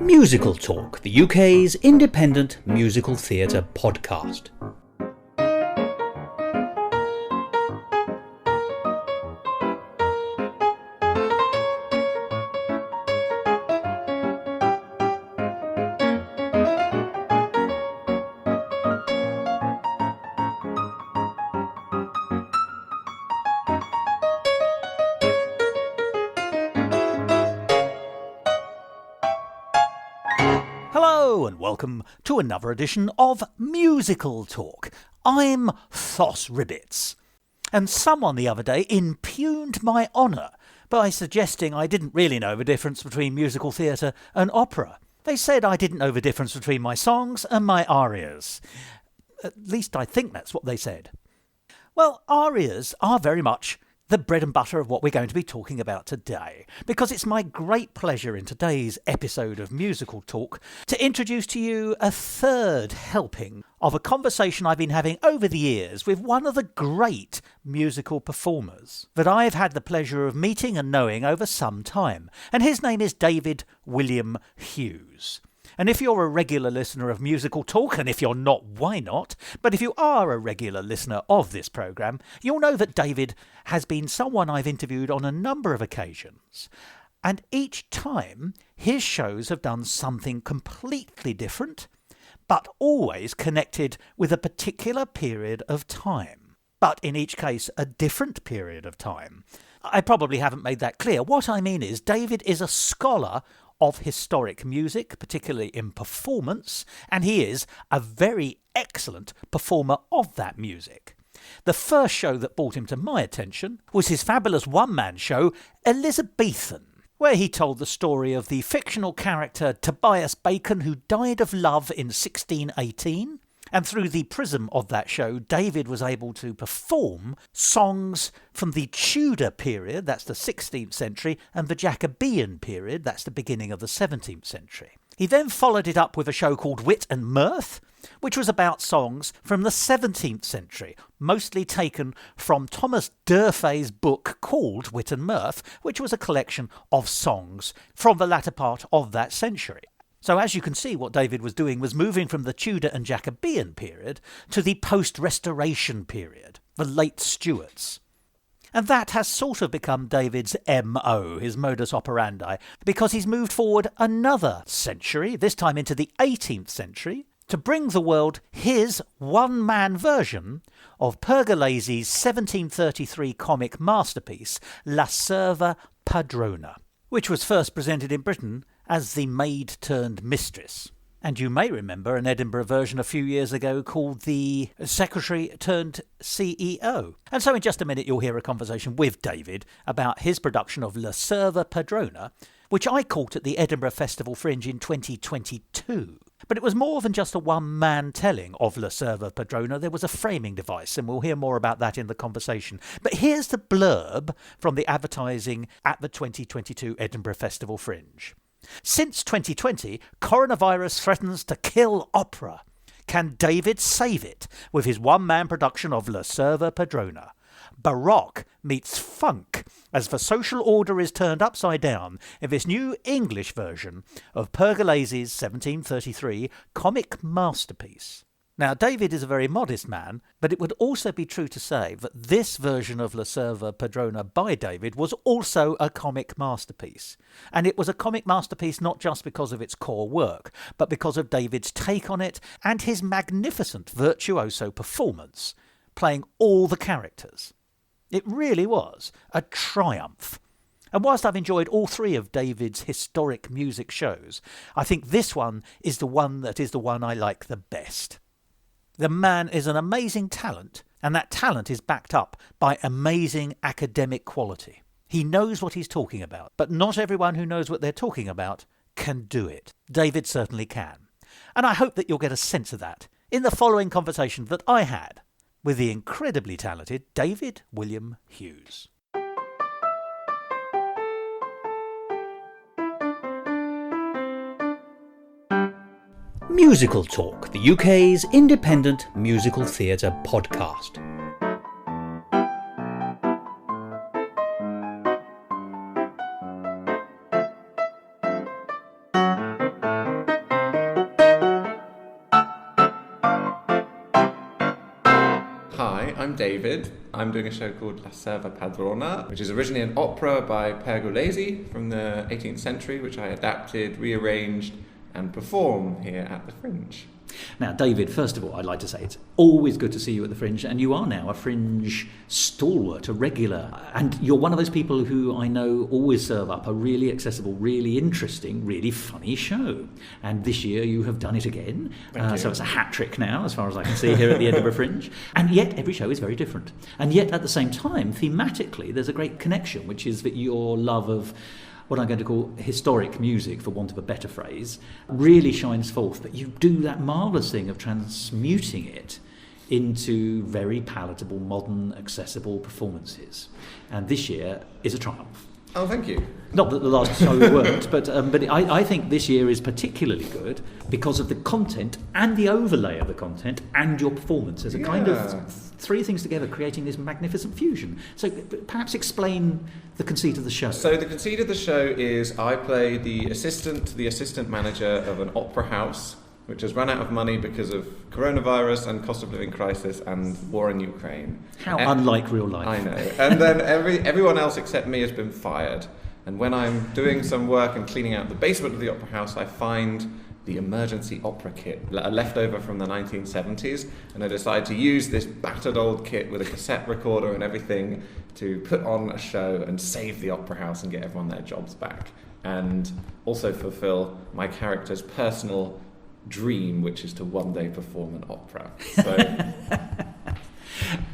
Musical Talk, the UK's independent musical theatre podcast. Hello and welcome to another edition of Musical Talk. I'm Thos Ribbits, and someone the other day impugned my honour by suggesting I didn't really know the difference between musical theatre and opera. They said I didn't know the difference between my songs and my arias. At least I think that's what they said. Well, arias are very much the bread and butter of what we're going to be talking about today, because it's my great pleasure in today's episode of Musical Talk to introduce to you a third helping of a conversation I've been having over the years with one of the great musical performers that I've had the pleasure of meeting and knowing over some time, and his name is David William Hughes. And if you're a regular listener of Musical Talk, and if you're not, why not? But if you are a regular listener of this programme, you'll know that David has been someone I've interviewed on a number of occasions. And each time, his shows have done something completely different, but always connected with a particular period of time. But in each case, a different period of time. I probably haven't made that clear. What I mean is, David is a scholar of historic music, particularly in performance, and he is a very excellent performer of that music. The first show that brought him to my attention was his fabulous one-man show, Elizabethan, where he told the story of the fictional character Tobias Bacon, who died of love in 1618. And through the prism of that show, David was able to perform songs from the Tudor period, that's the 16th century, and the Jacobean period, that's the beginning of the 17th century. He then followed it up with a show called Wit and Mirth, which was about songs from the 17th century, mostly taken from Thomas D'Urfey's book called Wit and Mirth, which was a collection of songs from the latter part of that century. So as you can see, what David was doing was moving from the Tudor and Jacobean period to the post-Restoration period, the late Stuarts. And that has sort of become David's MO, his modus operandi, because he's moved forward another century, this time into the 18th century, to bring the world his one-man version of Pergolesi's 1733 comic masterpiece, La Serva Padrona, which was first presented in Britain as the Maid-Turned-Mistress. And you may remember an Edinburgh version a few years ago called the Secretary-Turned-CEO. And so in just a minute you'll hear a conversation with David about his production of La Serva Padrona, which I caught at the Edinburgh Festival Fringe in 2022. But it was more than just a one-man telling of La Serva Padrona. There was a framing device, and we'll hear more about that in the conversation. But here's the blurb from the advertising at the 2022 Edinburgh Festival Fringe. Since 2020, coronavirus threatens to kill opera. Can David save it with his one-man production of La Serva Padrona? Baroque meets funk as the social order is turned upside down in this new English version of Pergolesi's 1733 comic masterpiece. Now, David is a very modest man, but it would also be true to say that this version of La Serva Padrona by David was also a comic masterpiece. And it was a comic masterpiece not just because of its core work, but because of David's take on it and his magnificent virtuoso performance, playing all the characters. It really was a triumph. And whilst I've enjoyed all three of David's historic music shows, I think this one is the one I like the best. The man is an amazing talent, and that talent is backed up by amazing academic quality. He knows what he's talking about, but not everyone who knows what they're talking about can do it. David certainly can. And I hope that you'll get a sense of that in the following conversation that I had with the incredibly talented David William Hughes. Musical Talk, the UK's independent musical theatre podcast. I'm David. I'm doing a show called La Serva Padrona, which is originally an opera by Pergolesi from the 18th century, which I adapted, rearranged, and perform here at the Fringe. Now, David, first of all, I'd like to say it's always good to see you at the Fringe, and you are now a Fringe stalwart, a regular, and you're one of those people who I know always serve up a really accessible, really interesting, really funny show. And this year you have done it again, so it's a hat trick now, as far as I can see here at the Edinburgh Fringe. And yet every show is very different. And yet at the same time, thematically, there's a great connection, which is that your love of what I'm going to call historic music, for want of a better phrase, really shines forth. But you do that marvellous thing of transmuting it into very palatable, modern, accessible performances. And this year is a triumph. Oh, thank you. Not that the last show weren't, but I think this year is particularly good because of the content and the overlay of the content and your performance. There's a kind of three things together creating this magnificent fusion. So perhaps explain the conceit of the show. So the conceit of the show is I play the assistant to the assistant manager of an opera house which has run out of money because of coronavirus and cost of living crisis and war in Ukraine. How unlike real life. I know. And then everyone else except me has been fired. And when I'm doing some work and cleaning out the basement of the opera house, I find the emergency opera kit, a leftover from the 1970s, and I decide to use this battered old kit with a cassette recorder and everything to put on a show and save the opera house and get everyone their jobs back. And also fulfill my character's personal dream, which is to one day perform an opera. So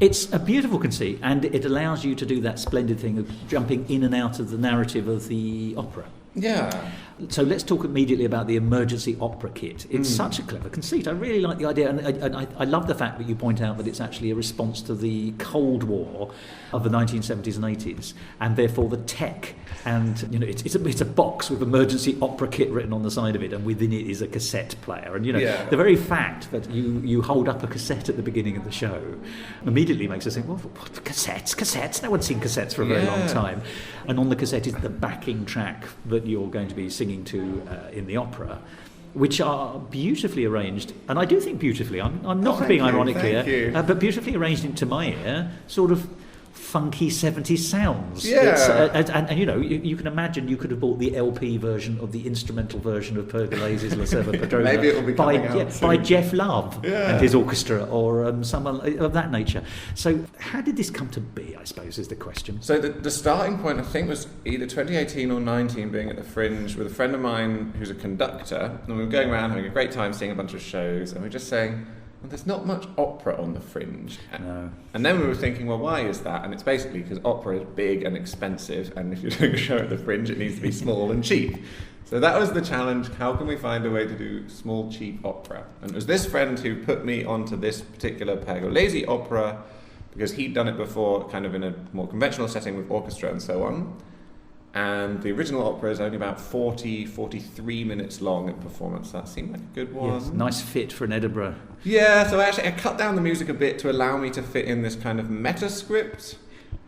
it's a beautiful conceit, and it allows you to do that splendid thing of jumping in and out of the narrative of the opera. Yeah. So let's talk immediately about the emergency opera kit. It's such a clever conceit. I really like the idea, and I love the fact that you point out that it's actually a response to the Cold War of the 1970s and 80s, and therefore the tech. And it's a box with emergency opera kit written on the side of it, and within it is a cassette player. And the very fact that you hold up a cassette at the beginning of the show immediately makes us think, well, what, cassettes? No one's seen cassettes for a very long time. And on the cassette is the backing track that you're going to be singing to in the opera, which are beautifully arranged, and I do think beautifully. I'm not being ironic here, but beautifully arranged into my ear, sort of funky 70s sounds. Yeah. And you can imagine you could have bought the LP version of the instrumental version of Pergolesi's La Serva Padrona. Maybe it'll be coming out soon. By Jeff Love and his orchestra, or someone of that nature. So how did this come to be, I suppose, is the question. So the starting point, I think, was either 2018 or 19, being at the Fringe with a friend of mine who's a conductor, and we were going around having a great time seeing a bunch of shows, and we were just saying, well, there's not much opera on the Fringe. No. And then we were thinking, well, why is that? And it's basically because opera is big and expensive, and if you're doing a show at the Fringe, it needs to be small and cheap. So that was the challenge. How can we find a way to do small, cheap opera? And it was this friend who put me onto this particular Pergolesi opera, because he'd done it before, kind of in a more conventional setting with orchestra and so on. And the original opera is only about 43 minutes long in performance. That seemed like a good one. Yes, nice fit for an Edinburgh. Yeah, so I cut down the music a bit to allow me to fit in this kind of meta script.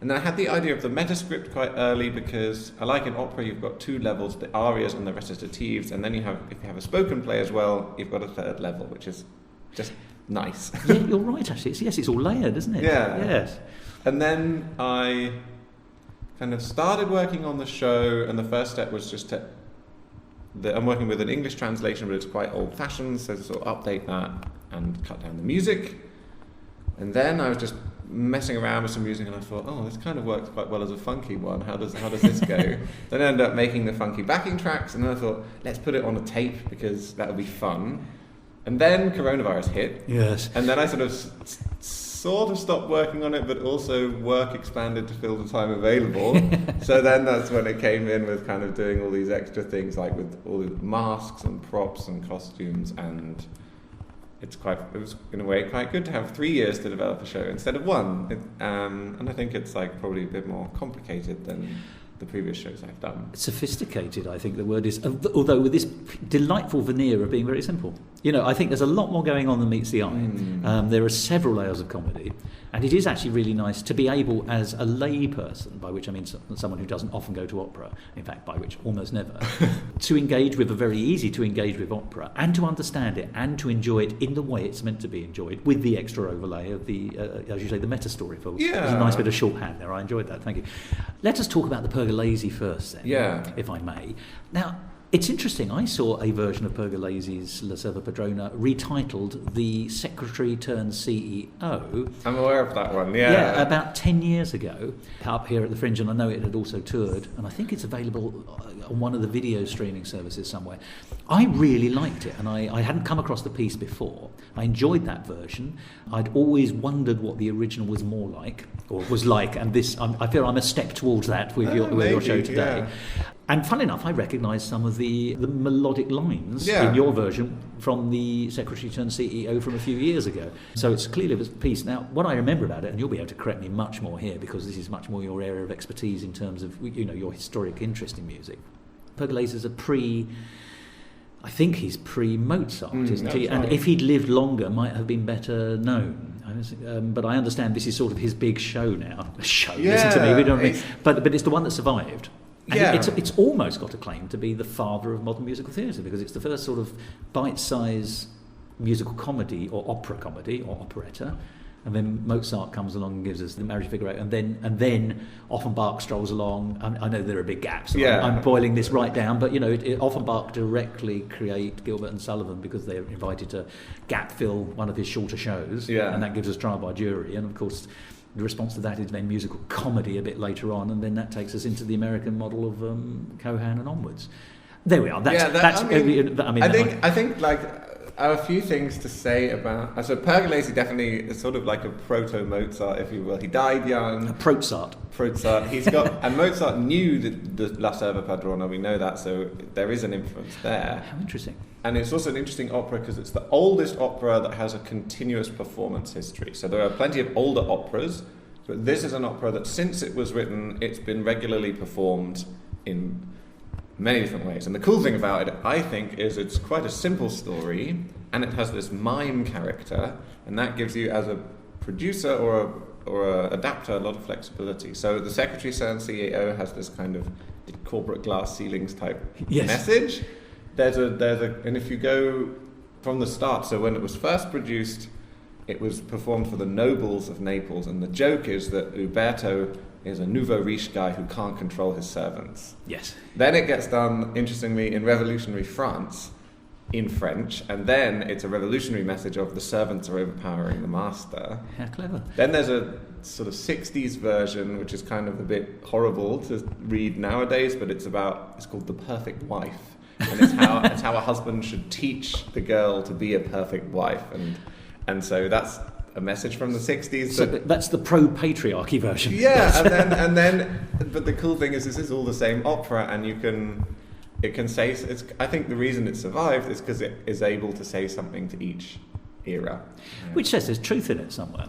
And then I had the idea of the meta script quite early, because I like in opera you've got two levels, the arias and the recitatives, and then if you have a spoken play as well, you've got a third level, which is just nice. Yeah, you're right, actually. It's all layered, isn't it? Yeah. Yes. And then I kind of started working on the show, and the first step was just I'm working with an English translation, but it's quite old-fashioned, so to sort of update that and cut down the music. And then I was just messing around with some music, and I thought, oh, this kind of works quite well as a funky one. How does this go? Then I ended up making the funky backing tracks, and then I thought, let's put it on a tape because that would be fun. And then coronavirus hit. Yes. And then I sort of stopped working on it, but also work expanded to fill the time available. So then that's when it came in with kind of doing all these extra things, like with all the masks and props and costumes, and it was in a way quite good to have 3 years to develop a show instead of one. And I think it's like probably a bit more complicated than the previous shows I've done. Sophisticated, I think the word is, although with this delightful veneer of being very simple. I think there's a lot more going on than meets the eye. There are several layers of comedy, and it is actually really nice to be able, as a lay person, by which I mean someone who doesn't often go to opera, in fact by which almost never, to engage with, very easy to engage with opera, and to understand it, and to enjoy it in the way it's meant to be enjoyed, with the extra overlay of the, as you say, the meta-story. Yeah. There's a nice bit of shorthand there. I enjoyed that, thank you. Let us talk about the Pergolesi first then, if I may. Now, it's interesting, I saw a version of Pergolesi's La Serva Padrona retitled The Secretary Turned CEO. I'm aware of that one, Yeah, about 10 years ago, up here at the Fringe, and I know it had also toured, and I think it's available on one of the video streaming services somewhere. I really liked it, and I hadn't come across the piece before. I enjoyed that version. I'd always wondered what the original was more like, or was like, and this, I feel I'm a step towards that with your show today. Yeah. And fun enough, I recognised some of the melodic lines in your version from the Secretary Turned CEO from a few years ago. So it's clearly a piece. Now, what I remember about it, and you'll be able to correct me much more here because this is much more your area of expertise in terms of your historic interest in music. Pergolesi is I think he's pre-Mozart, isn't he? And if he'd lived longer, might have been better known. But I understand this is sort of his big show now. Listen to me, we don't mean. But it's the one that survived. And it's almost got a claim to be the father of modern musical theatre because it's the first sort of bite-sized musical comedy or opera comedy or operetta. And then Mozart comes along and gives us the Marriage Figaro, and then Offenbach strolls along. I know there are big gaps. I'm boiling this right down, but Offenbach directly create Gilbert and Sullivan because they're invited to gap fill one of his shorter shows, and that gives us Trial by Jury, and of course the response to that is then musical comedy a bit later on, and then that takes us into the American model of Cohan and onwards. There we are. I think like I have a few things to say about. So Pergolesi definitely is sort of like a proto-Mozart, if you will. He died young. A Prozart. He's got, and Mozart knew the La Serva Padrona. We know that, so there is an influence there. How interesting. And it's also an interesting opera because it's the oldest opera that has a continuous performance history. So there are plenty of older operas, but this is an opera that since it was written, it's been regularly performed in many different ways. And the cool thing about it, I think, is it's quite a simple story, and it has this mime character, and that gives you, as a producer or a adapter, a lot of flexibility. So the Secretary Turned CEO has this kind of corporate glass ceilings type message. And if you go from the start, so when it was first produced, it was performed for the nobles of Naples, and the joke is that Uberto is a nouveau riche guy who can't control his servants. Yes. Then it gets done, interestingly, in revolutionary France, in French, and then it's a revolutionary message of the servants are overpowering the master. How clever. Then there's a sort of 60s version, which is kind of a bit horrible to read nowadays, but it's called The Perfect Wife. And it's how a husband should teach the girl to be a perfect wife, and so that's a message from the 60s. So that's the pro-patriarchy version. Yeah, and then, but the cool thing is, this is all the same opera, and it can say. I think the reason it survived is because it is able to say something to each era, which says there's truth in it somewhere,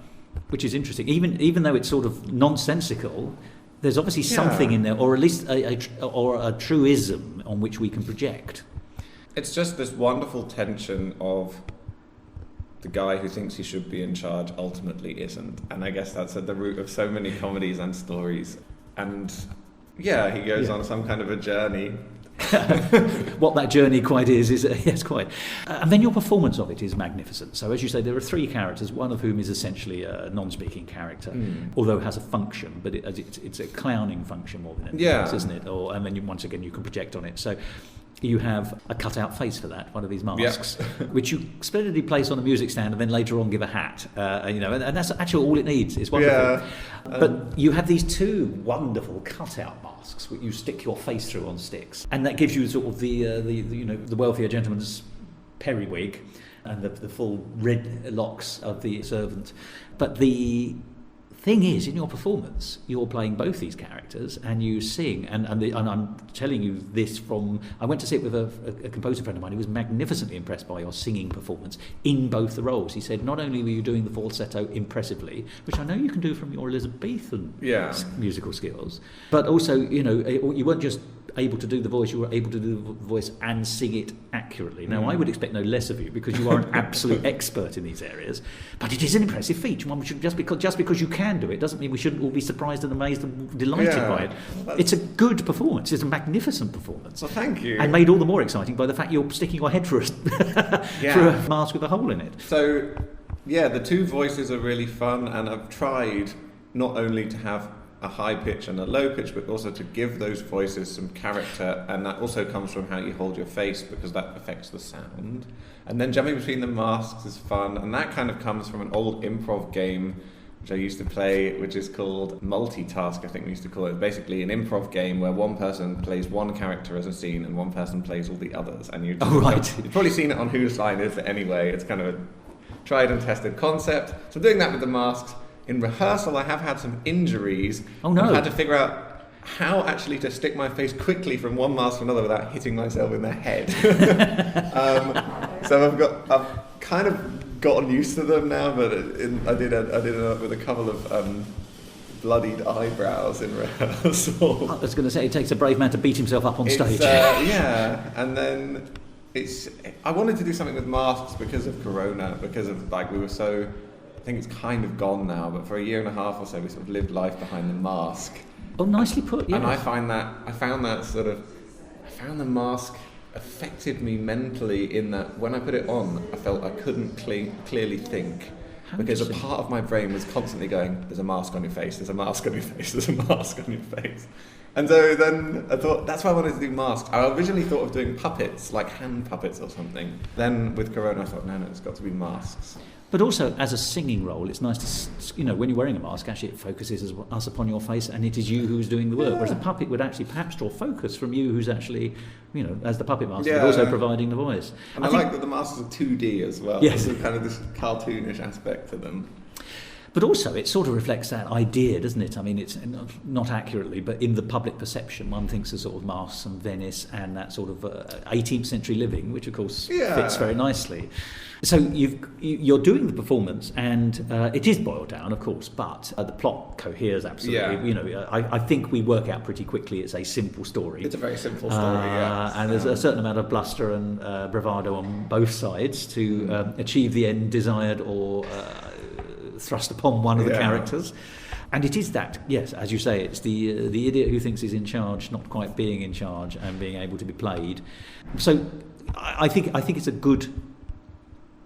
which is interesting. Even though it's sort of nonsensical, there's obviously something in there, or at least a truism on which we can project. It's just this wonderful tension of the guy who thinks he should be in charge ultimately isn't. And I guess that's at the root of so many comedies and stories. And he goes on some kind of a journey. What that journey quite is yes, quite. And then your performance of it is magnificent. So as you say, there are three characters, one of whom is essentially a non-speaking character, although has a function, but it's a clowning function more than anything else, isn't it? And then once again you can project on it. So you have a cut-out face for that, one of these masks, which you splendidly place on a music stand and then later on give a hat. And that's actually all it needs. It's wonderful. Yeah. But you have these two wonderful cut-out masks which you stick your face through on sticks, and that gives you sort of the wealthier gentleman's periwig and the full red locks of the servant. But the thing is, in your performance, you're playing both these characters, and you sing. And I'm telling you this from... I went to see it with a composer friend of mine who was magnificently impressed by your singing performance in both the roles. He said, not only were you doing the falsetto impressively, which I know you can do from your Elizabethan musical skills, but also, you weren't just able to do the voice, you were able to do the voice and sing it accurately. Now, I would expect no less of you because you are an absolute expert in these areas. But it is an impressive feat. One should just because you can do it doesn't mean we shouldn't all be surprised and amazed and delighted by it. It's a good performance. It's a magnificent performance. Well, thank you. And made all the more exciting by the fact you're sticking your head through a mask with a hole in it. So, yeah, the two voices are really fun, and I've tried not only to have a high pitch and a low pitch, but also to give those voices some character, and that also comes from how you hold your face because that affects the sound. And then jumping between the masks is fun, and that kind of comes from an old improv game which I used to play, which is called Multitask, I think we used to call it. Basically an improv game where one person plays one character as a scene and one person plays all the others. And you've probably seen it on Whose Line Is It Anyway. It's kind of a tried and tested concept. So I'm doing that with the masks. In rehearsal, I have had some injuries. Oh no! I've had to figure out how actually to stick my face quickly from one mask to another without hitting myself in the head. So I've kind of gotten used to them now, but I did end up with a couple of bloodied eyebrows in rehearsal. I was going to say, it takes a brave man to beat himself up on stage. Yeah, and then I wanted to do something with masks because of Corona, because of we were so. I think it's kind of gone now, but for a year and a half or so, we sort of lived life behind the mask. Oh, nicely put, yes. And I found the mask affected me mentally in that when I put it on, I felt I couldn't clearly think. Because a part of my brain was constantly going, there's a mask on your face, there's a mask on your face, there's a mask on your face. And so then I thought, that's why I wanted to do masks. I originally thought of doing puppets, like hand puppets or something. Then with Corona, I thought, no, it's got to be masks. But also, as a singing role, it's nice to, when you're wearing a mask, actually it focuses us upon your face and it is you who's doing the work. Whereas a puppet would actually perhaps draw focus from you who's actually, as the puppet master, but also providing the voice. And I like that the masks are 2D as well. Yes. There's kind of this cartoonish aspect to them. But also, it sort of reflects that idea, doesn't it? I mean, it's not accurately, but in the public perception, one thinks of sort of masks and Venice and that sort of 18th century living, which of course fits very nicely. So you're doing the performance, and it is boiled down, of course, but the plot coheres absolutely. Yeah. I think we work out pretty quickly it's a simple story. It's a very simple story, and there's a certain amount of bluster and bravado on both sides to achieve the end desired or thrust upon one of the characters. And it is that, yes, as you say, it's the idiot who thinks he's in charge, not quite being in charge and being able to be played. So I think it's a good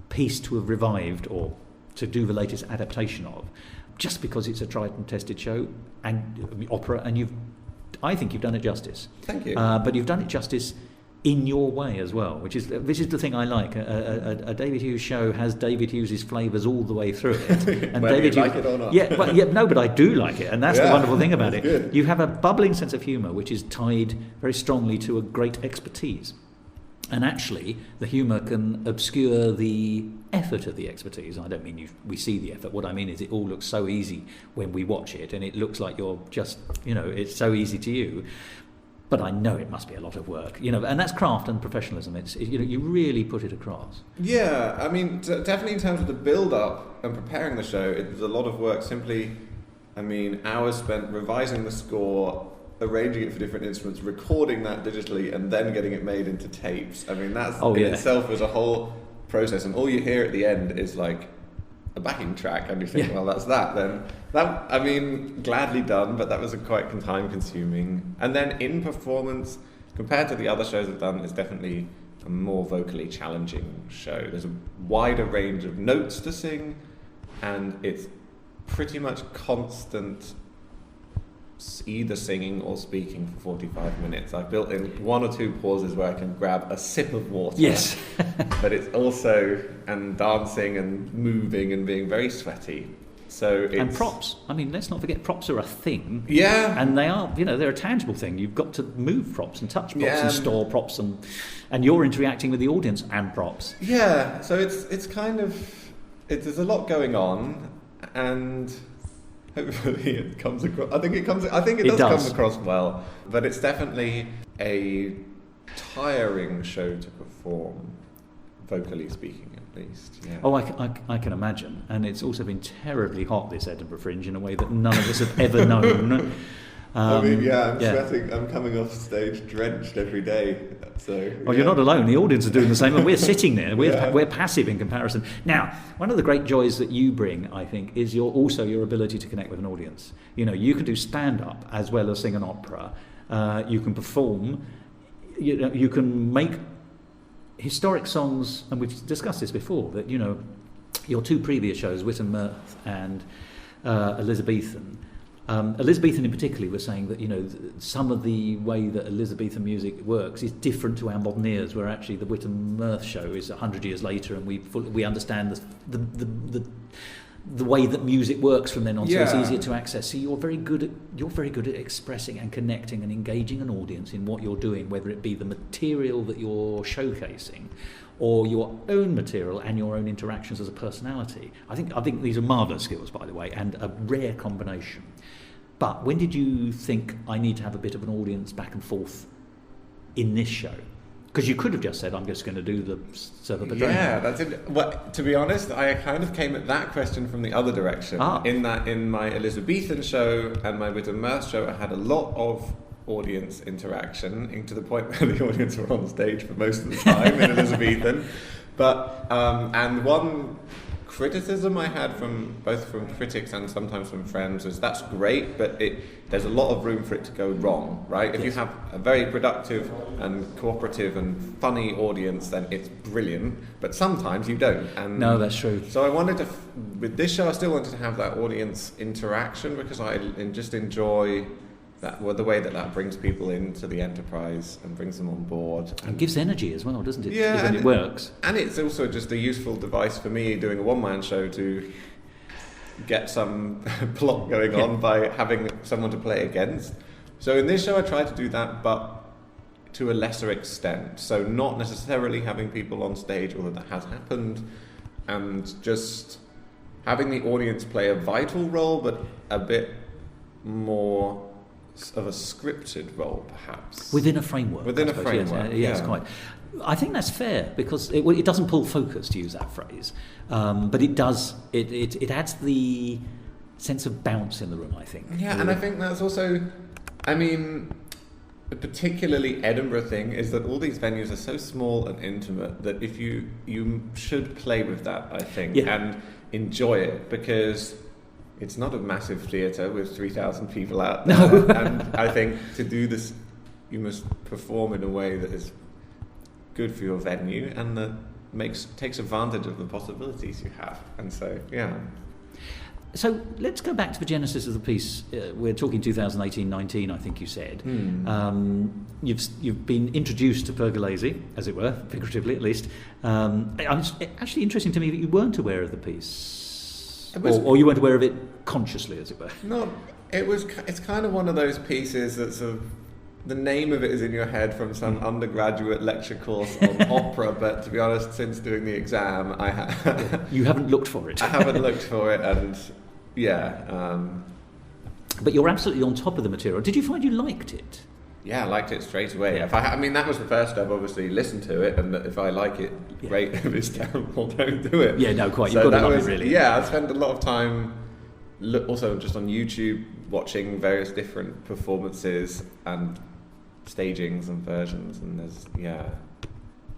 piece to have revived or to do the latest adaptation of, just because it's a tried and tested show and opera, and I think you've done it justice. Thank you. But you've done it justice in your way as well, this is the thing I like. A David Hughes show has David Hughes' flavours all the way through it. And whether you like it or not. But I do like it, and that's the wonderful thing about it. Good. You have a bubbling sense of humour, which is tied very strongly to a great expertise. And actually, the humour can obscure the effort of the expertise. I don't mean we see the effort. What I mean is it all looks so easy when we watch it, and it looks like you're just, it's so easy to you. But I know it must be a lot of work, and that's craft and professionalism. You really put it across. Yeah, I mean, definitely in terms of the build-up and preparing the show, it was a lot of work. Hours spent revising the score, arranging it for different instruments, recording that digitally, and then getting it made into tapes. That's itself was a whole process, and all you hear at the end is like a backing track, and you think, well, that's that then. Gladly done, but that was quite time-consuming. And then in performance, compared to the other shows I've done, it's definitely a more vocally challenging show. There's a wider range of notes to sing, and it's pretty much constant either singing or speaking for 45 minutes. I've built in one or two pauses where I can grab a sip of water. Yes. But it's also, and dancing and moving and being very sweaty. And props. Let's not forget props are a thing. Yeah. And they are, they're a tangible thing. You've got to move props and touch props and store props and you're interacting with the audience and props. Yeah. So it's kind of, there's a lot going on, and hopefully it comes across. I think it does come across well, but it's definitely a tiring show to perform, vocally speaking, at least. Yeah. Oh, I can imagine, and it's also been terribly hot, this Edinburgh Fringe, in a way that none of us have ever known. I'm sweating. I'm coming off stage drenched every day. So. Well, you're not alone. The audience are doing the same, and we're sitting there. We're passive in comparison. Now, one of the great joys that you bring, I think, is your ability to connect with an audience. You can do stand-up as well as sing an opera. You can perform. You can make historic songs, and we've discussed this before. That your two previous shows, Wit and Mirth and Elizabethan. Elizabethan in particular was saying that some of the way that Elizabethan music works is different to our modern ears, where actually the Wit and Mirth show is 100 years later, and we understand the way that music works from then on, so it's easier to access. So you're very good at expressing and connecting and engaging an audience in what you're doing, whether it be the material that you're showcasing or your own material and your own interactions as a personality. I think these are marvellous skills, by the way, and a rare combination. But when did you think, I need to have a bit of an audience back and forth in this show? Because you could have just said, I'm just going to do the Serva Padrona. Yeah, that's it. Well, to be honest, I kind of came at that question from the other direction. In that, in my Elizabethan show and my Wit and Mirth show, I had a lot of audience interaction, to the point where the audience were on stage for most of the time in Elizabethan. But and one criticism I had from critics and sometimes from friends was, that's great, but there's a lot of room for it to go wrong, right? If you have a very productive and cooperative and funny audience, then it's brilliant, but sometimes you don't. And no, that's true. So I wanted to, with this show, I still wanted to have that audience interaction, because I just enjoy the way that brings people into the enterprise and brings them on board. And gives energy as well, doesn't it? Yeah, and it works. And it's also just a useful device for me doing a one-man show to get some plot going on by having someone to play against. So in this show I try to do that, but to a lesser extent. So not necessarily having people on stage, although that has happened, and just having the audience play a vital role, but a bit more of a scripted role, perhaps. Within a framework. Yes, quite. I think that's fair, because it doesn't pull focus, to use that phrase, but it does. It adds the sense of bounce in the room, I think. Yeah, and I think that's also, a particularly Edinburgh thing is that all these venues are so small and intimate that if you should play with that, I think, and enjoy it, because it's not a massive theatre with 3,000 people out there. No. And I think to do this, you must perform in a way that is good for your venue and that takes advantage of the possibilities you have. And so, yeah. So let's go back to the genesis of the piece. We're talking 2018-19, I think you said. You've been introduced to Pergolesi, as it were, figuratively at least. It's actually interesting to me that you weren't aware of the piece. Or you weren't aware of it consciously, as it were. No, it's kind of one of those pieces that's the name of it is in your head from some undergraduate lecture course on opera, but to be honest, since doing the exam, you haven't looked for it. I haven't looked for it, and but you're absolutely on top of the material. Did you find you liked it? Yeah, I liked it straight away. That was the first step, obviously, listen to it, and if I like it, great. If it's terrible, don't do it. Yeah, no, quite. You've got to love it, really. Yeah, I spent a lot of time also just on YouTube watching various different performances and stagings and versions, and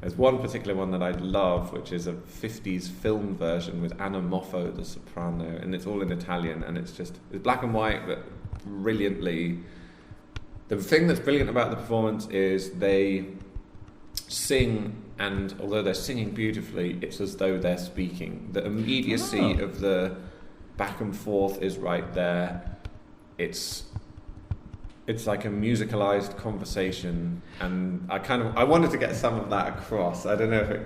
there's one particular one that I love, which is a 50s film version with Anna Moffo, the soprano, and it's all in Italian, and it's black and white, but brilliantly. The thing that's brilliant about the performance is they sing, and although they're singing beautifully, it's as though they're speaking. The immediacy of the back and forth is right there. It's like a musicalized conversation, and I wanted to get some of that across. I don't know if it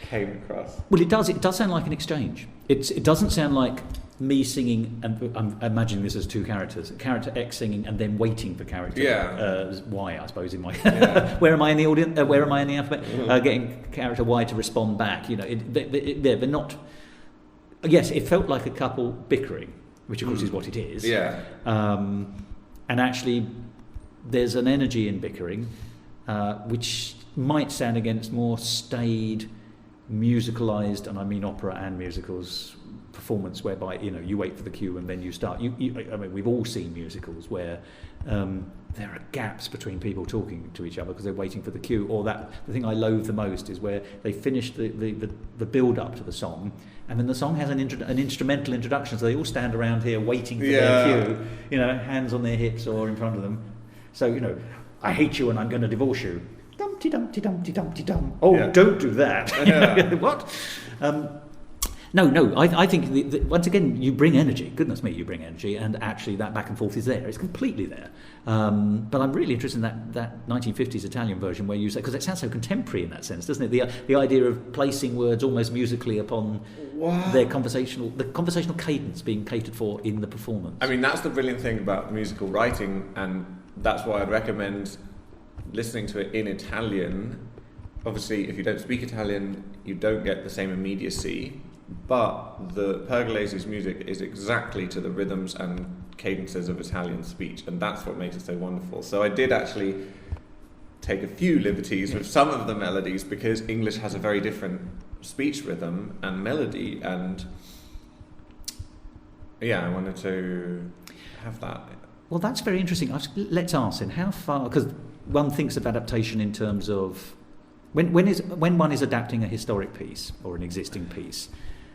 came across. Well, it does. It does sound like an exchange. It doesn't sound like me singing, and I'm imagining this as two characters: character X singing, and then waiting for character Y. I suppose in my where am I in the audience? Where am I in the alphabet? Getting character Y to respond back. They're not. Yes, it felt like a couple bickering, which of course is what it is. Yeah. And actually, there's an energy in bickering, which might sound against more staid, musicalised, and I mean opera and musicals, performance whereby you wait for the cue and then you start. I mean, we've all seen musicals where there are gaps between people talking to each other because they're waiting for the cue. Or the thing I loathe the most is where they finish the build up to the song, and then the song has an instrumental introduction, so they all stand around here waiting for their cue, hands on their hips or in front of them. So I hate you and I'm going to divorce you. Dumpty dumpty dumpty dumpty dum. Oh, don't do that. Yeah. What? No. I think once again you bring energy. Goodness me, you bring energy, and actually that back and forth is there. It's completely there. But I'm really interested in that 1950s Italian version where you say, because it sounds so contemporary in that sense, doesn't it? The idea of placing words almost musically upon the conversational cadence being catered for in the performance. I mean, that's the brilliant thing about musical writing, and that's why I'd recommend listening to it in Italian. Obviously, if you don't speak Italian, you don't get the same immediacy. But the Pergolesi's music is exactly to the rhythms and cadences of Italian speech, and that's what makes it so wonderful. So I did actually take a few liberties with some of the melodies because English has a very different speech rhythm and melody, and I wanted to have that. Well, that's very interesting. Let's ask then, how far, because one thinks of adaptation in terms of when one is adapting a historic piece or an existing piece,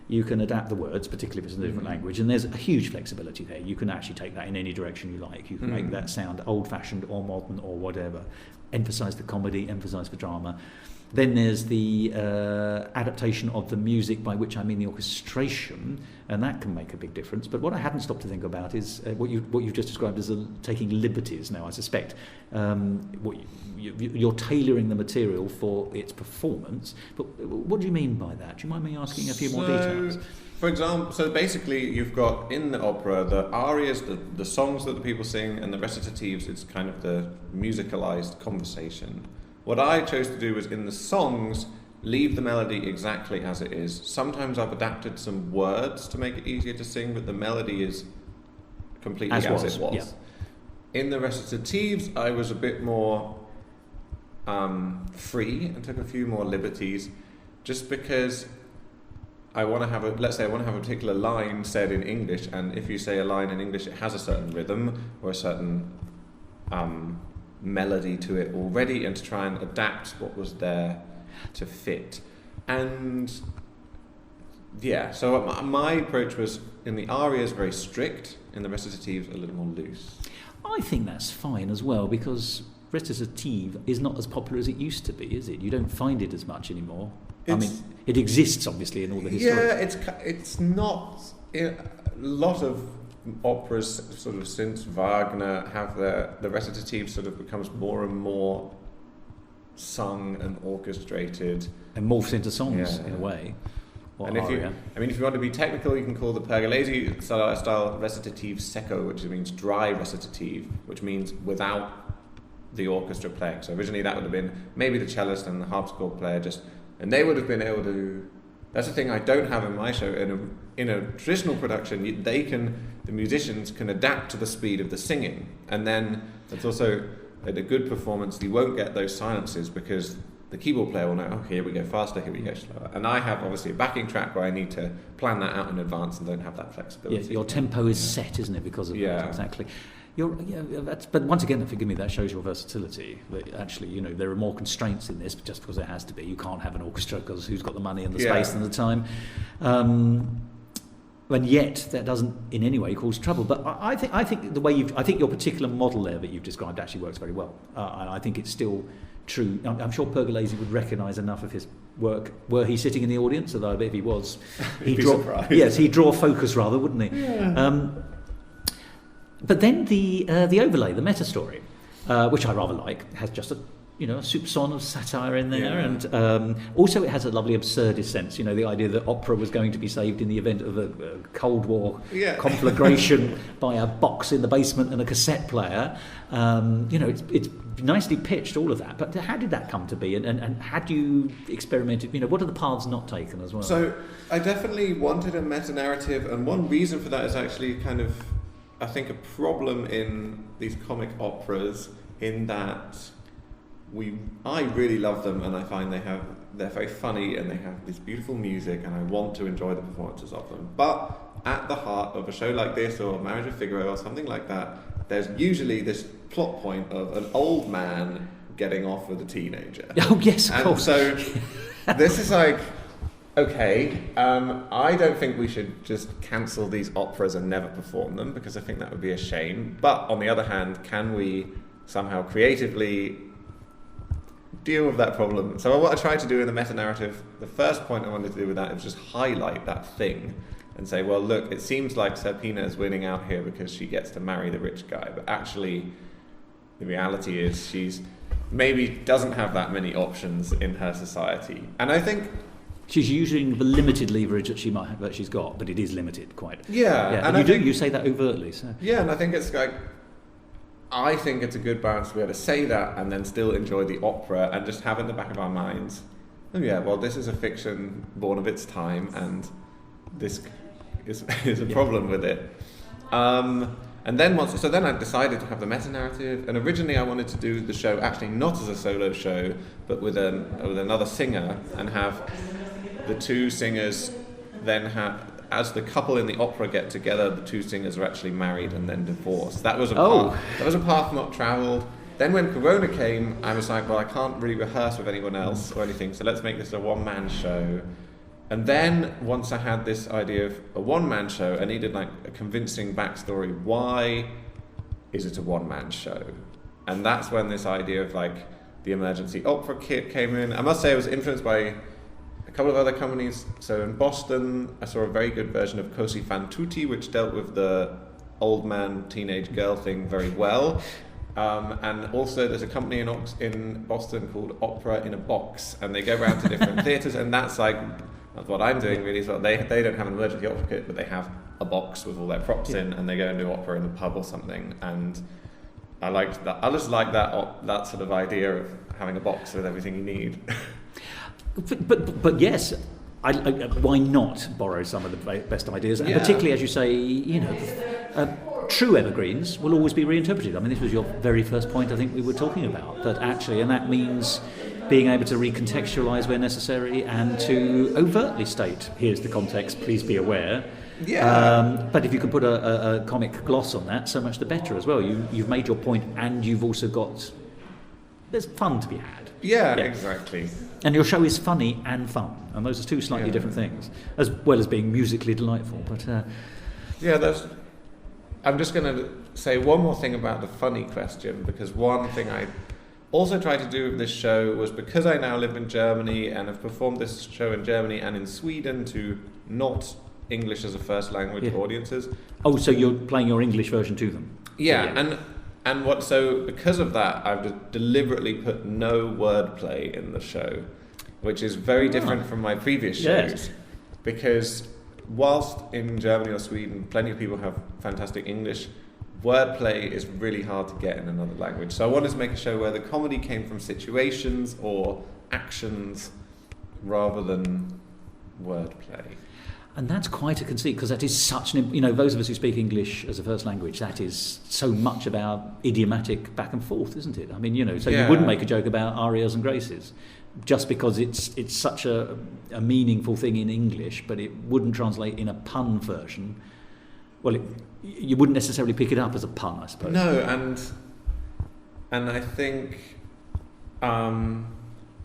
you can adapt the words, particularly if it's in a different language, and there's a huge flexibility there. You can actually take that in any direction you like. You can make that sound old-fashioned or modern or whatever. Emphasise the comedy, emphasise the drama. Then there's the adaptation of the music, by which I mean the orchestration, and that can make a big difference. But what I hadn't stopped to think about is what you've just described as taking liberties. Now, I suspect you're tailoring the material for its performance. But what do you mean by that? Do you mind me asking a few more details? For example, so basically you've got in the opera the arias, the songs that the people sing, and the recitatives. It's kind of the musicalized conversation. What I chose to do was in the songs, leave the melody exactly as it is. Sometimes I've adapted some words to make it easier to sing, but the melody is completely as it was. Yeah. In the recitatives, I was a bit more free and took a few more liberties, just because I want to have a particular line said in English, and if you say a line in English, it has a certain rhythm or a certain melody to it already, and to try and adapt what was there to fit. And so my approach was in the arias very strict, in the recitatives a little more loose. I think that's fine as well, because recitative is not as popular as it used to be, is it? You don't find it as much anymore. I mean, it exists obviously in all the historic. Yeah, it's not. A lot of operas sort of since Wagner have the recitative sort of becomes more and more sung and orchestrated and morphs into songs in a way. If you want to be technical, you can call the Pergolesi style recitative secco, which means dry recitative, which means without the orchestra playing. So originally that would have been maybe the cellist and the harpsichord player and they would have been able to. That's the thing I don't have in my show. In a traditional production, the musicians can adapt to the speed of the singing, and then it's also at a good performance you won't get those silences because the keyboard player will know, okay, here we go faster, here we go slower. And I have obviously a backing track where I need to plan that out in advance and don't have that flexibility. Yeah, your tempo is set, isn't it, because of that, exactly. But once again, forgive me, that shows your versatility. That actually, there are more constraints in this, just because it has to be. You can't have an orchestra because who's got the money and the space and the time, and yet that doesn't in any way cause trouble. But I think your particular model there that you've described actually works very well, and I think it's still true. I'm sure Pergolesi would recognise enough of his work were he sitting in the audience, although if he was, he'd draw focus rather, wouldn't he? Yeah. But then the overlay, the meta story, which I rather like, has just a soupçon of satire in there, and also it has a lovely absurdist sense. The idea that opera was going to be saved in the event of a Cold War conflagration by a box in the basement and a cassette player. It's nicely pitched, all of that. But how did that come to be? And had you experimented? What are the paths not taken as well? So I definitely wanted a meta narrative, and one reason for that is actually kind of, I think, a problem in these comic operas, in that I really love them, and I find they have they're very funny and they have this beautiful music, and I want to enjoy the performances of them. But at the heart of a show like this, or Marriage of Figaro, or something like that, there's usually this plot point of an old man getting off with a teenager. Oh yes, of course. So this is like, okay, I don't think we should just cancel these operas and never perform them, because I think that would be a shame. But on the other hand, can we somehow creatively deal with that problem? So what I tried to do in the meta-narrative, the first point I wanted to do with that is just highlight that thing and say, well, look, it seems like Serpina is winning out here because she gets to marry the rich guy, but actually the reality is she's maybe doesn't have that many options in her society. And I think she's using the limited leverage that she might have, that she's got, but it is limited quite. Yeah. And you say that overtly. So. Yeah, and I think it's like, I think it's a good balance to be able to say that and then still enjoy the opera and just have in the back of our minds, oh yeah, well, this is a fiction born of its time, and this is a problem with it. And then then I decided to have the meta-narrative, and originally I wanted to do the show actually not as a solo show, but with another singer, and have the two singers then have, as the couple in the opera get together, the two singers are actually married and then divorced. That was a path not travelled. Then when Corona came, I was like, well, I can't really rehearse with anyone else or anything, so let's make this a one-man show. And then once I had this idea of a one-man show, I needed like a convincing backstory. Why is it a one-man show? And that's when this idea of like the emergency opera kit came in. I must say I was influenced by a couple of other companies. So in Boston, I saw a very good version of Cosi fan tutti, which dealt with the old man, teenage girl thing very well. And also there's a company in Boston called Opera in a Box, and they go around to different theatres, and that's what I'm doing really as well. They don't have an emergency opera kit, but they have a box with all their props in, and they go and do opera in the pub or something. And I liked that. I just like that sort of idea of having a box with everything you need. But yes, why not borrow some of the best ideas? And particularly, as you say, true evergreens will always be reinterpreted. I mean, this was your very first point I think we were talking about, that actually, and that means being able to recontextualise where necessary and to overtly state, here's the context, please be aware. Yeah. But if you can put a comic gloss on that, so much the better as well. You've made your point, and you've also got, there's fun to be had. Yeah, exactly. And your show is funny and fun, and those are two slightly different things, as well as being musically delightful. But I'm just going to say one more thing about the funny question, because one thing I also tried to do with this show was, because I now live in Germany and have performed this show in Germany and in Sweden to not English as a first language audiences. Oh, so you're playing your English version to them? Yeah. So because of that, I've deliberately put no wordplay in the show, which is very different from my previous shows. Because whilst in Germany or Sweden, plenty of people have fantastic English, wordplay is really hard to get in another language. So I wanted to make a show where the comedy came from situations or actions rather than wordplay. And that's quite a conceit, because that is such an, those of us who speak English as a first language, that is so much about idiomatic back and forth, isn't it? I mean, you wouldn't make a joke about arias and graces just because it's such a meaningful thing in English, but it wouldn't translate in a pun version. Well, you wouldn't necessarily pick it up as a pun, I suppose. No, and I think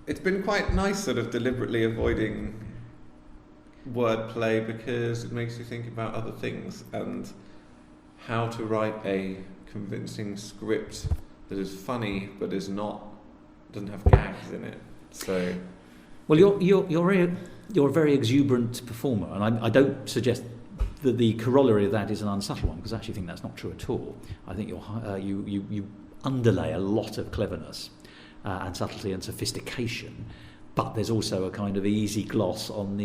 it's been quite nice sort of deliberately avoiding wordplay, because it makes you think about other things and how to write a convincing script that is funny but doesn't have gags in it. So, well, you're a very exuberant performer, and I don't suggest that the corollary of that is an unsubtle one, because I actually think that's not true at all. I think you underlay a lot of cleverness and subtlety and sophistication, but there's also a kind of easy gloss on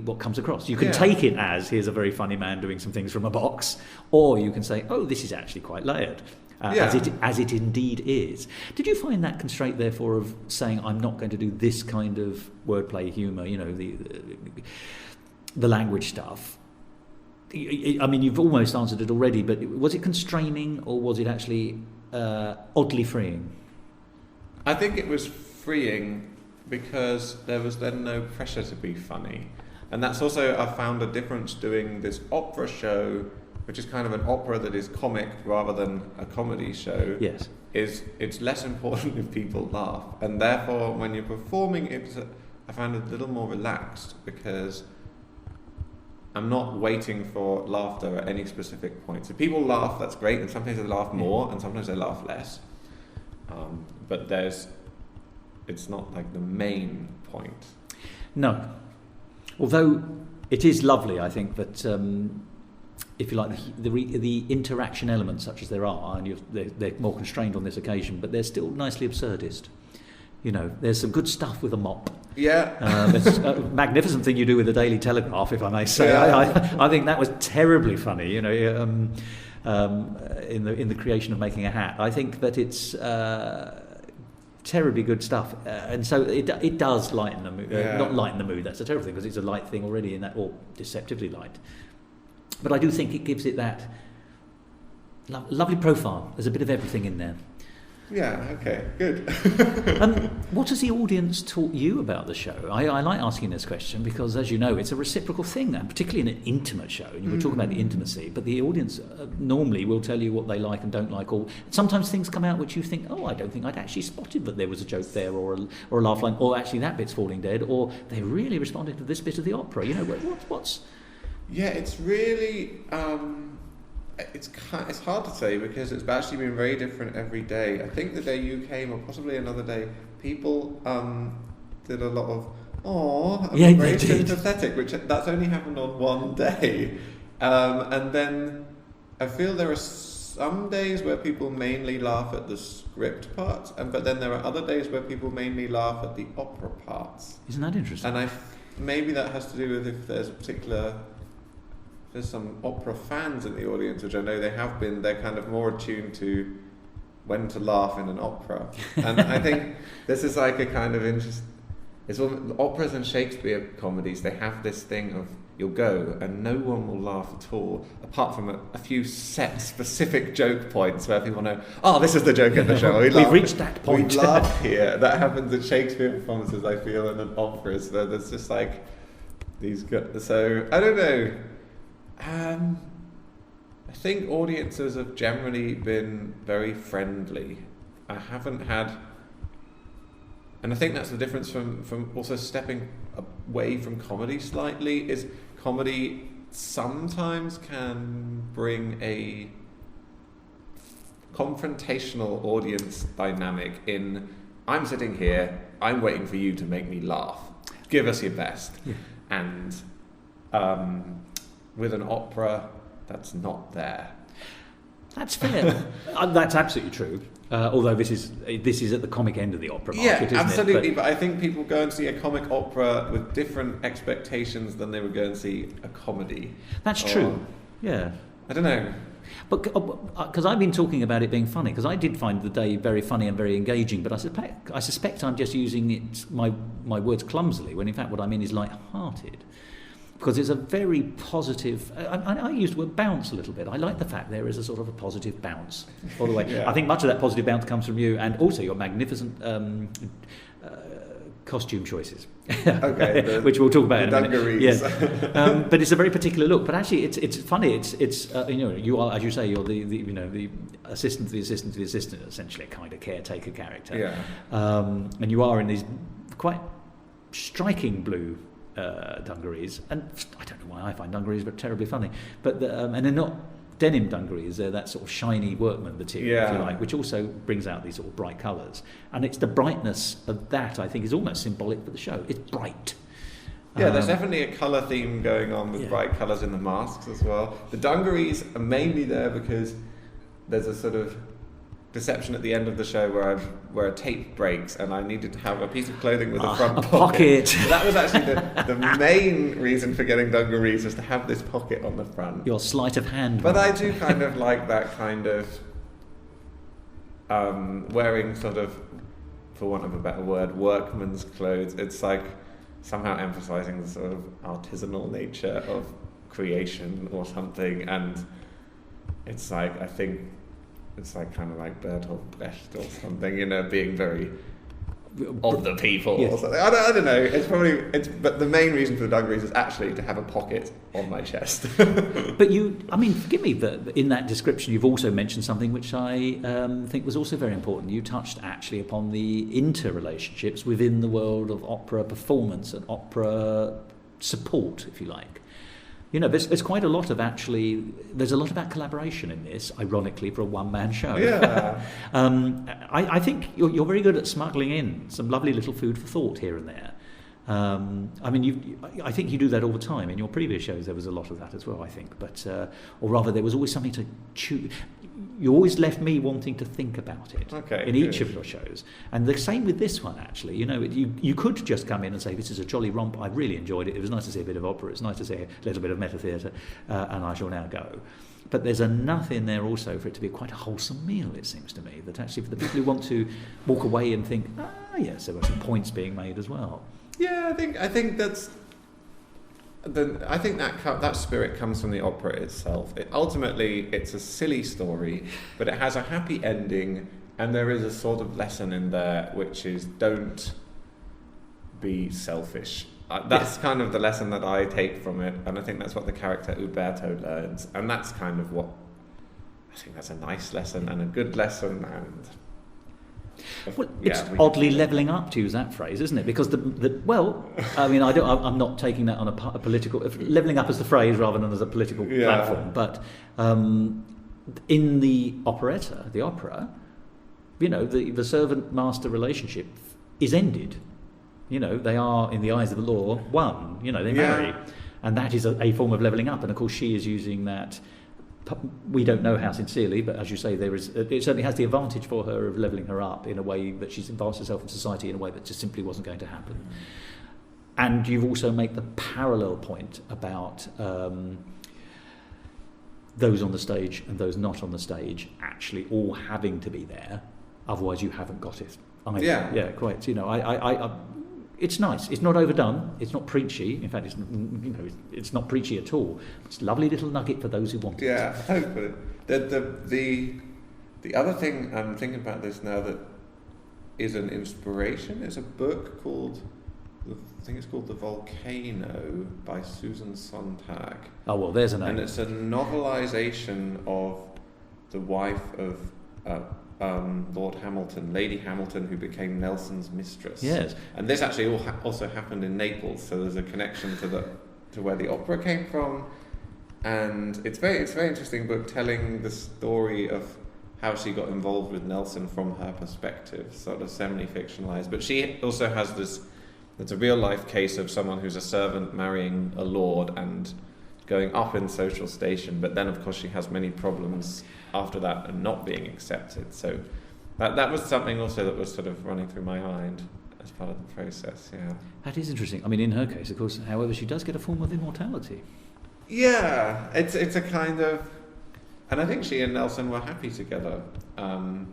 what comes across. You can take it as, here's a very funny man doing some things from a box, or you can say, oh, this is actually quite layered, as it indeed is. Did you find that constraint, therefore, of saying, I'm not going to do this kind of wordplay humour, the language stuff? I mean, you've almost answered it already, but was it constraining, or was it actually oddly freeing? I think it was freeing, because there was then no pressure to be funny. And that's also, I found a difference doing this opera show, which is kind of an opera that is comic rather than a comedy show. Yes. It's less important if people laugh. And therefore, when you're performing, I found it a little more relaxed because I'm not waiting for laughter at any specific points. If people laugh, that's great, and sometimes they laugh more, and sometimes they laugh less. But it's not like the main point. No. Although it is lovely, I think, that if you like, the interaction elements such as there are, and they're more constrained on this occasion, but they're still nicely absurdist. You know, there's some good stuff with a mop. Yeah. There's a magnificent thing you do with the Daily Telegraph, if I may say. Yeah. I think that was terribly funny, you know, in the creation of making a hat. I think that it's terribly good stuff, and so it does lighten the mood. Not lighten the mood, that's a terrible thing, because it's a light thing already in that, or deceptively light. But I do think it gives it that lovely profile. There's a bit of everything in there. Yeah, okay, good. What has the audience taught you about the show? I like asking this question because, as you know, it's a reciprocal thing, and particularly in an intimate show, and you were talking about the intimacy, but the audience normally will tell you what they like and don't like, or sometimes things come out which you think, oh, I don't think I'd actually spotted that there was a joke there, or a laugh line, or actually that bit's falling dead, or they really responded to this bit of the opera. You know, what's... Yeah, it's really... It's hard to say because it's actually been very different every day. I think the day you came, or possibly another day, people did a lot of very sympathetic, which that's only happened on one day. And then I feel there are some days where people mainly laugh at the script parts, but then there are other days where people mainly laugh at the opera parts. Isn't that interesting? And maybe that has to do with if there's some opera fans in the audience, which I know they have been, they're kind of more attuned to when to laugh in an opera. And I think this is like a kind of interest. It's operas and Shakespeare comedies, they have this thing of you'll go and no one will laugh at all, apart from a few set specific joke points where people know, this is the joke in the show. We've reached that point. We laugh here. That happens in Shakespeare performances, I feel, in an opera. So there's just like these good. So I don't know. I think audiences have generally been very friendly. I haven't had, and I think that's the difference from also stepping away from comedy slightly, is comedy sometimes can bring a confrontational audience dynamic in, I'm sitting here, I'm waiting for you to make me laugh. Give us your best. Yeah. And with an opera, that's not there. That's fair. That's absolutely true. Although this is at the comic end of the opera market, isn't absolutely. it? But I think people go and see a comic opera with different expectations than they would go and see a comedy. That's true. Yeah. I don't know. But because I've been talking about it being funny, because I did find the day very funny and very engaging, but I suspect I'm just using my words clumsily, when in fact what I mean is light-hearted. Because it's a very positive... I used the word bounce a little bit. I like the fact there is a sort of a positive bounce all the way. Yeah. I think much of that positive bounce comes from you, and also your magnificent costume choices, okay, which we'll talk about in a minute. Yes. But it's a very particular look. But actually, it's funny. It's you are, as you say, you're the assistant to the assistant to the assistant, essentially a kind of caretaker character. Yeah. And you are in these quite striking blue dungarees, and I don't know why I find dungarees but terribly funny, but and they're not denim dungarees, they're that sort of shiny workman material, if you like, which also brings out these sort of bright colours, and it's the brightness of that I think is almost symbolic for the show. It's bright. There's definitely a colour theme going on with bright colours in the masks as well. The dungarees are mainly there because there's a sort of deception at the end of the show where a tape breaks and I needed to have a piece of clothing with a front pocket. So that was actually the main reason for getting dungarees, was to have this pocket on the front. Your sleight of hand. But I do kind of like that kind of wearing sort of, for want of a better word, workman's clothes. It's like somehow emphasising the sort of artisanal nature of creation or something, and it's like, I think it's like kind of like Bertolt Brecht or something, being very of the people or something. I don't know. But the main reason for the dungarees is actually to have a pocket on my chest. But forgive me, but in that description you've also mentioned something which I think was also very important. You touched actually upon the interrelationships within the world of opera performance and opera support, if you like. There's quite a lot of there's a lot about collaboration in this, ironically, for a one-man show. Yeah. I think you're very good at smuggling in some lovely little food for thought here and there. I think you do that all the time. In your previous shows, there was a lot of that as well, I think. But, or rather, there was always something to choose. You always left me wanting to think about it in each of your shows. And the same with this one, actually. You could just come in and say, this is a jolly romp, I really enjoyed it, it was nice to see a bit of opera, it's nice to see a little bit of meta theatre, and I shall now go. But there's enough in there also for it to be quite a wholesome meal, it seems to me, that actually for the people who want to walk away and think, yes, there were some points being made as well. Yeah, I think that's... I think that spirit comes from the opera itself. Ultimately, it's a silly story, but it has a happy ending, and there is a sort of lesson in there, which is don't be selfish. That's kind of the lesson that I take from it, and I think that's what the character Uberto learns, and that's kind of what I think that's a nice lesson and a good lesson, and... Well, it's oddly levelling up, to use that phrase, isn't it? Because I'm not taking that on a political... Levelling up as the phrase rather than as a political platform. But in the operetta, the opera, the servant-master relationship is ended. They are, in the eyes of the law, one. They marry. And that is a form of levelling up. And, of course, she is using that... We don't know how sincerely, but as you say, it certainly has the advantage for her of levelling her up in a way that she's advanced herself in society in a way that just simply wasn't going to happen. And you've also made the parallel point about those on the stage and those not on the stage actually all having to be there, otherwise you haven't got it. Yeah, quite. It's nice. It's not overdone. It's not preachy. In fact, it's not preachy at all. It's a lovely little nugget for those who want it. Yeah, hopefully. The other thing I'm thinking about this now that is an inspiration is a book called, I think it's called The Volcano by Susan Sontag. Oh, well, there's a name. And it's a novelisation of the wife of Lord Hamilton, Lady Hamilton, who became Nelson's mistress. Yes. And this actually also happened in Naples, so there's a connection to where the opera came from. And it's a very interesting book telling the story of how she got involved with Nelson from her perspective, sort of semi-fictionalized. But she also has it's a real life case of someone who's a servant marrying a lord and going up in social station, but then of course she has many problems after that and not being accepted. So that was something also that was sort of running through my mind as part of the process. Yeah, that is interesting. I mean, in her case, of course, however, she does get a form of immortality. Yeah, it's a kind of, and I think she and Nelson were happy together, and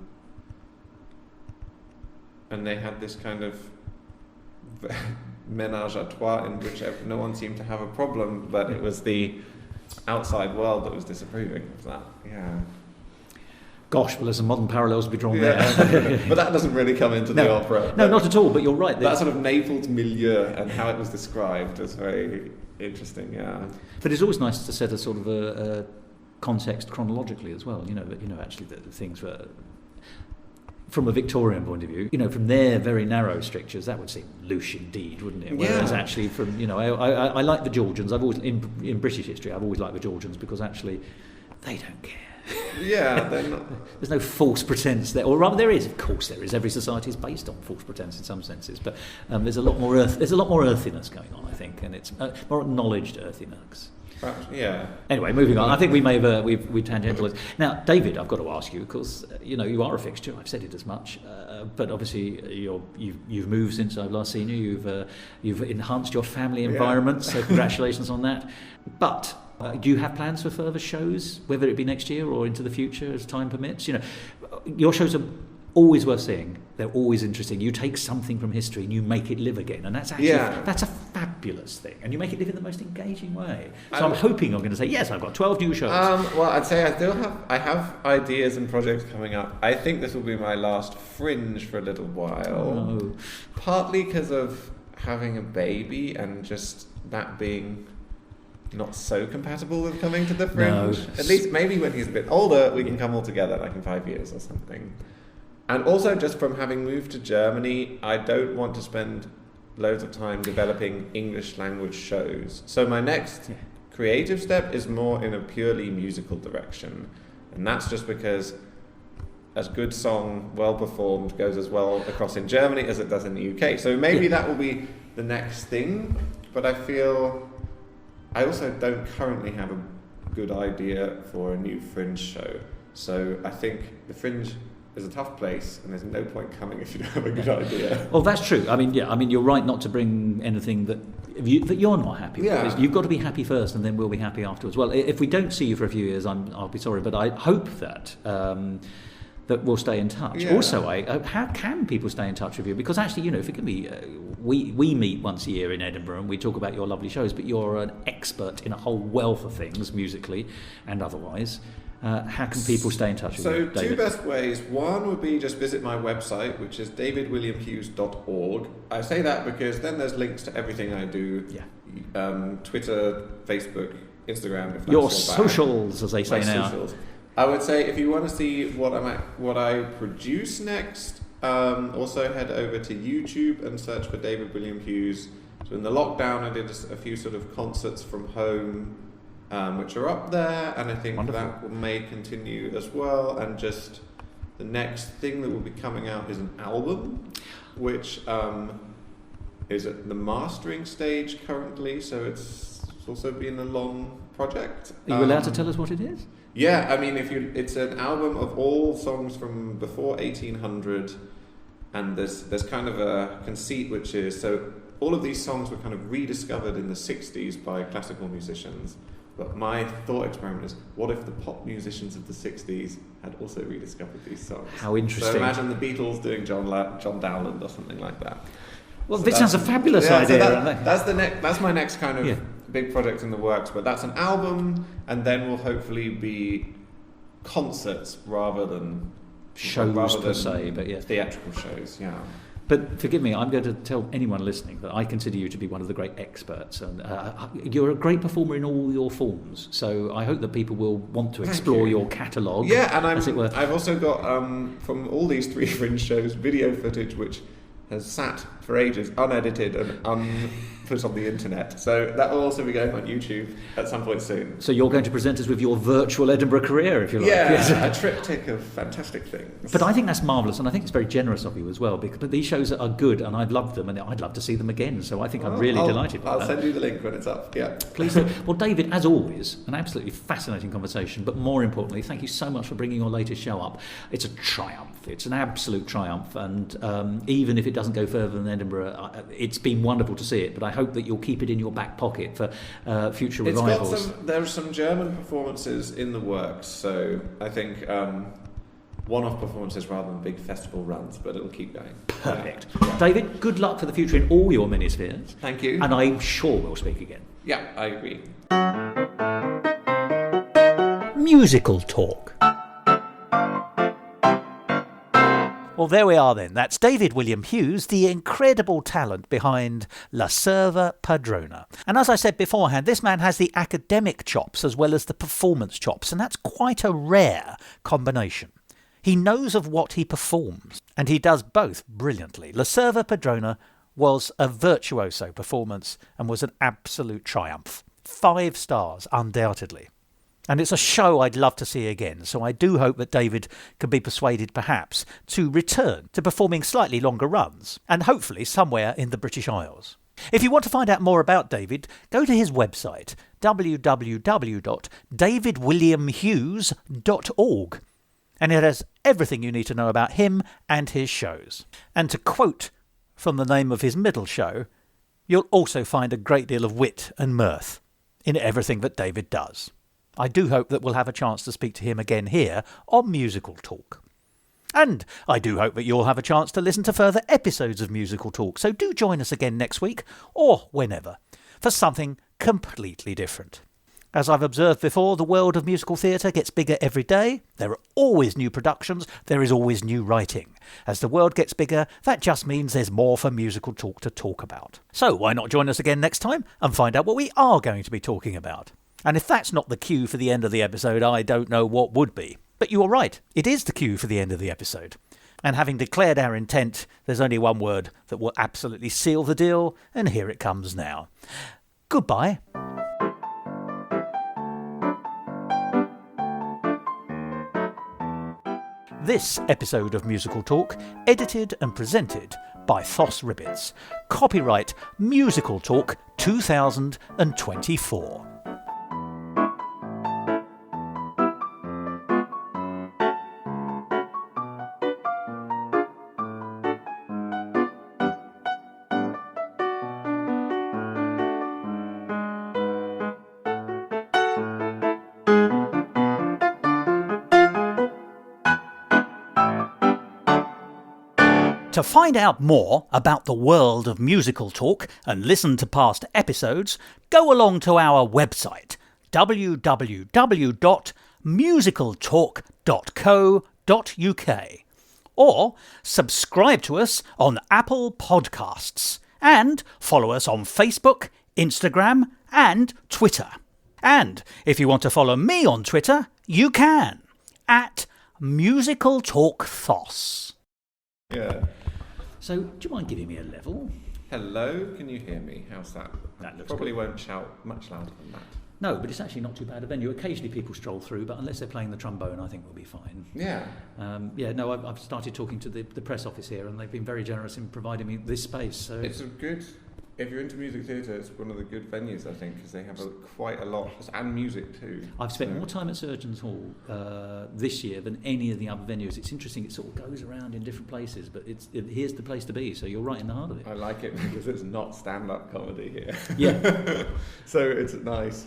they had this kind of ménage à trois in which no one seemed to have a problem, but it was the outside world that was disapproving of that. Yeah. Gosh, well, there's some modern parallels to be drawn there. But that doesn't really come into the opera. No, not at all, but you're right. That sort of Naples milieu and how it was described was very interesting, yeah. But it's always nice to set a sort of a context chronologically as well, actually the things were... From a Victorian point of view, from their very narrow strictures, that would seem louche indeed, wouldn't it? Whereas actually from, I like the Georgians. I've always, in British history, I've always liked the Georgians because actually they don't care. Yeah, they're not... There's no false pretense there, or rather there is, of course there is. Every society is based on false pretense in some senses, but there's a lot more earthiness going on, I think, and it's more acknowledged earthiness. Yeah. Anyway, moving on. I think we may have we've tangentialized. Now, David, I've got to ask you because you are a fixture. I've said it as much, but obviously you've moved since I've last seen you. You've enhanced your family environment, so congratulations on that. But do you have plans for further shows, whether it be next year or into the future as time permits? Your shows are always worth seeing. They're always interesting. You take something from history and you make it live again, and that's actually that's a fabulous fabulous thing, and you make it live in the most engaging way. So I'm hoping you're going to say, yes, I've got 12 new shows. Well, I'd say I have ideas and projects coming up. I think this will be my last Fringe for a little while. Oh. Partly because of having a baby and just that being not so compatible with coming to the Fringe. No. At least maybe when he's a bit older, we can come all together, like in 5 years or something. And also just from having moved to Germany, I don't want to spend loads of time developing English language shows. So my next creative step is more in a purely musical direction. And that's just because a good song, well performed, goes as well across in Germany as it does in the UK. So maybe that will be the next thing. But I feel I also don't currently have a good idea for a new Fringe show. So I think the Fringe is a tough place, and there's no point coming if you don't have a good idea. Well, that's true. I mean, you're right not to bring anything that you're not happy with. You've got to be happy first, and then we'll be happy afterwards. Well, if we don't see you for a few years, I'll be sorry, but I hope that that we'll stay in touch. Yeah. Also, how can people stay in touch with you? Because actually, if it can be, we meet once a year in Edinburgh and we talk about your lovely shows, but you're an expert in a whole wealth of things, musically and otherwise. How can people stay in touch with you, David? So, two best ways. One would be just visit my website, which is davidwilliamhughes.org. I say that because then there's links to everything I do. Yeah. Twitter, Facebook, Instagram. If that's your socials, as they say now. Socials. I would say if you want to see what I produce next, also head over to YouTube and search for David William Hughes. So in the lockdown, I did a few sort of concerts from home, which are up there, and I think that may continue as well. And just the next thing that will be coming out is an album, which is at the mastering stage currently. So it's also been a long project. Are you allowed to tell us what it is? Yeah, I mean, it's an album of all songs from before 1800, and there's kind of a conceit which is, so all of these songs were kind of rediscovered in the 60s by classical musicians, but my thought experiment is, what if the pop musicians of the 60s had also rediscovered these songs? How interesting. So imagine the Beatles doing John Dowland or something like that. Well, so this sounds a fabulous idea. So that's my next kind of big project in the works, but that's an album, and then will hopefully be concerts rather than shows per se, but theatrical shows. Yeah. But forgive me, I'm going to tell anyone listening that I consider you to be one of the great experts, and you're a great performer in all your forms. So I hope that people will want to explore your catalogue. Yeah, and as it were. I've also got from all these 3 Fringe shows video footage which has sat for ages unedited and put on the internet. So that will also be going on YouTube at some point soon. So you're going to present us with your virtual Edinburgh career, if you like. Yeah, a triptych of fantastic things. But I think that's marvellous, and I think it's very generous of you as well, because these shows are good, and I've loved them, and I'd love to see them again. So I think I'm really delighted by that. I'll send you the link when it's up, yeah. Please do. Well, David, as always, an absolutely fascinating conversation, but more importantly, thank you so much for bringing your latest show up. It's a triumph. It's an absolute triumph, and even if it doesn't go further than Edinburgh, it's been wonderful to see it, but I hope that you'll keep it in your back pocket for future revivals. There are some German performances in the works, so I think one-off performances rather than big festival runs, but it'll keep going. Perfect. Yeah. David, good luck for the future in all your minispheres. Thank you. And I'm sure we'll speak again. Yeah, I agree. Musical talk. Well, there we are then. That's David William Hughes, the incredible talent behind La Serva Padrona. And as I said beforehand, this man has the academic chops as well as the performance chops, and that's quite a rare combination. He knows of what he performs, and he does both brilliantly. La Serva Padrona was a virtuoso performance and was an absolute triumph. 5 stars, undoubtedly. And it's a show I'd love to see again, so I do hope that David can be persuaded perhaps to return to performing slightly longer runs, and hopefully somewhere in the British Isles. If you want to find out more about David, go to his website, www.davidwilliamhughes.org, and it has everything you need to know about him and his shows. And to quote from the name of his middle show, you'll also find a great deal of wit and mirth in everything that David does. I do hope that we'll have a chance to speak to him again here on Musical Talk. And I do hope that you'll have a chance to listen to further episodes of Musical Talk, so do join us again next week, or whenever. for something completely different. As I've observed before, the world of musical theatre gets bigger every day. There are always new productions. There is always new writing. As the world gets bigger, that just means there's more for Musical Talk to talk about. So why not join us again next time and find out what we are going to be talking about? And if that's not the cue for the end of the episode, I don't know what would be. But you are right. It is the cue for the end of the episode. And having declared our intent, there's only one word that will absolutely seal the deal, and here it comes now. Goodbye. This episode of Musical Talk, edited and presented by Thos Ribbits. Copyright Musical Talk 2024. To find out more about the world of Musical Talk and listen to past episodes, go along to our website www.musicaltalk.co.uk or subscribe to us on Apple Podcasts and follow us on Facebook, Instagram and Twitter. And if you want to follow me on Twitter, you can at Musical Talk Thos. Yeah. So, do you mind giving me a level? Hello, can you hear me? How's that? That looks Probably good. won't shout much louder than that. No, but it's actually not too bad a venue. Occasionally people stroll through, but unless they're playing the trombone, I think we'll be fine. Yeah. I've started talking to the press office here, and they've been very generous in providing me this space. So It's a good, if you're into music theatre, it's one of the good venues, I think, because they have quite a lot, and music too. I've spent more time at Surgeons Hall this year than any of the other venues. It's interesting, it sort of goes around in different places, but here's the place to be, so you're right in the heart of it. I like it because it's not stand-up comedy here. Yeah. So it's nice,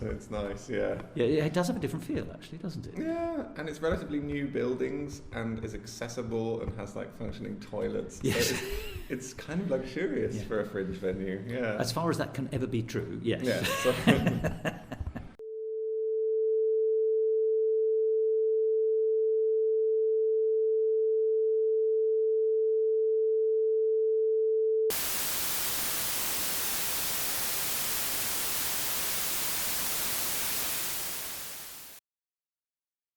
yeah. Yeah, it does have a different feel, actually, doesn't it? Yeah, and it's relatively new buildings and is accessible and has like functioning toilets. Yes. So it's kind of luxurious for a fringe venue. Yeah. As far as that can ever be true, yes. Yeah. So